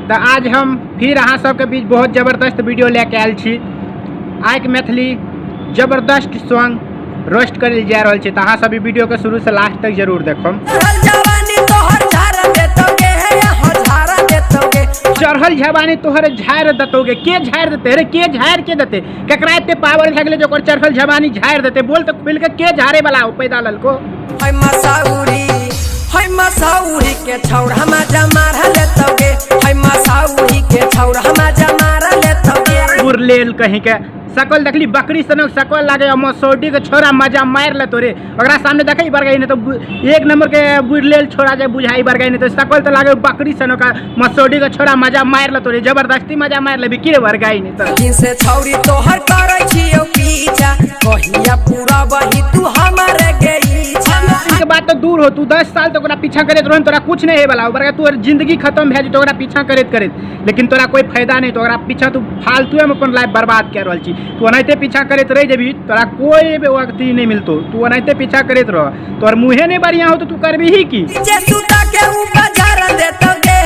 तो आज हम फिर अहाँ सबके बीच बहुत जबरदस्त वीडियो लेके आयल छी। आइक मैथिली जबरदस्त सॉन्ग रोस्ट कर जा रहा है, तो अहाँ सब वीडियो के शुरू से लास्ट तक जरूर देखम। चढ़ल जवानी तोहर झाड़ दतोगे, के झाड़ देते रे, के झाड़ के देते, ककरा इतने पावर भे गेले जो चढ़ल जवानी झाड़ देते, बोल तो खुल के झाड़े वाला हो पैदा ललको। मसाउरी के छौड़ा मजा मार लेतोगे, मसाउरी के छौड़ा मजा मार लेतोगे। बुरलेल कहीं के सकल देखली बकरी सनक सकल लागे, मसौडी के छोरा मजा मार ले तोरे, ओकरा सामने देखई बर गई नहीं तो एक नंबर के बुरलेल छोरा जे बुझाई बर गई नहीं तो सकल तो लागे बकरी सनक मसौडी के छोरा मजा मार ले तोरे, जबरदस्ती मजा मार ले बिकिरे बर गई नहीं तो। किनसे छौरी तोहर करै छियो पीछा, कहिया पूरा वही तू हमारे गई छा। के बात तो दूर हो, तू 10 साल तक ओकरा पीछा करत रहन, तोरा कुछ नहीं है वाला बर तोर जिंदगी खत्म भे जतो ओकरा पीछा करत करत, लेकिन तोरा कोई फायदा नहीं, तो ओकरा पीछा तू फालतू में अपन लाइफ बर्बाद कर रहल छी। तू अनैते पीछा करत रह जेबी, तोरा कोई वक्त ही नहीं मिलतो, तू अनैते पीछा करत रह, तोर मुंहे नहीं बढ़िया हो तो तू करबी ही की। जे सुता के ऊ बाजार देतोगे,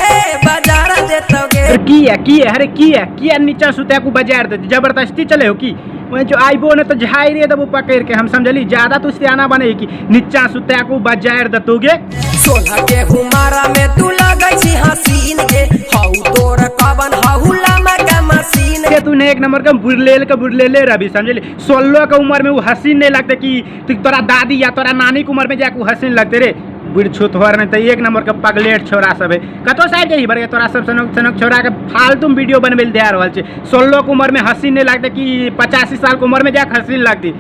बाजार देतोगे। की है अरे की है नीचा सुते को बाजार दे, जबरदस्ती चले हो की मैं जो आइबो न तो झाई रे दबो पकड़ के, हम समझली ज्यादा तू सियाना बने की नीचा सुते को बाजार दतोगे। सोलह के हुमारा में तू लगै छी हसीन के, हाउ तोर कवन हाउला में का मशीन के, तूने एक नंबर का बुरलेले रवि समझली। 16 के उम्र में वो हसीन नहीं लगते कि तोरा दादी या तोरा नानी के उम्र में जाके हसीन लगते रे, बुढ़ छुतहर नहीं तो एक नंबर के पगलेट छोरा सब है। कतो साइड जाही बरगे तोरा सब सनक छोरा के फालतू वीडियो बनवे दे रहल छे। 16 के उम्र में हसीन नहीं लगते कि 85 साल के उम्र में जाके हसीन लगती।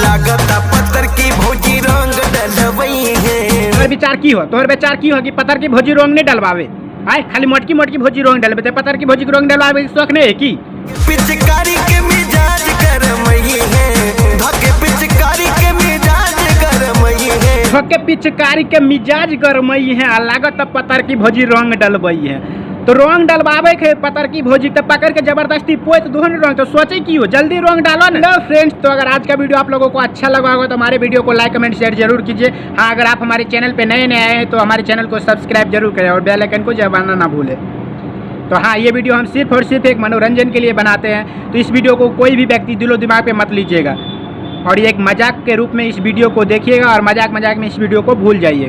लागता पत्थर की भौजी रंग डलवई है। तोर विचार की हो, तोर विचार की हो कि पत्थर की भौजी रंग नहीं डलवावे, आय खाली मोटकी भौजी रंग डलवे, पत्थर की भौजी रंग डलवावे शौक नहीं है की। पिचकारी के मिजाज गरमई है, धके पिचकारी के मिजाज गरमई है, धके पिचकारी के मिजाज गरमई है, लागत पत्थर की भौजी रंग डलवई है। तो रंग डलवावे के पत्थर की भौजी तो पकड़ के जबरदस्ती पोत दोहन रंग, तो सोचे की हो जल्दी रंग डालो ना। फ्रेंड्स, तो अगर आज का वीडियो आप लोगों को अच्छा लगा होगा तो हमारे वीडियो को लाइक कमेंट शेयर जरूर कीजिए। हाँ, अगर आप हमारे चैनल पे नए आए हैं तो हमारे चैनल को सब्सक्राइब जरूर करें और बेल आइकन को दबाना ना भूलें। तो हाँ, ये वीडियो हम सिर्फ और सिर्फ एक मनोरंजन के लिए बनाते हैं, तो इस वीडियो को कोई भी व्यक्ति दिलो दिमाग पे मत लीजिएगा और ये एक मजाक के रूप में इस वीडियो को देखिएगा और मजाक में इस वीडियो को भूल जाइएगा।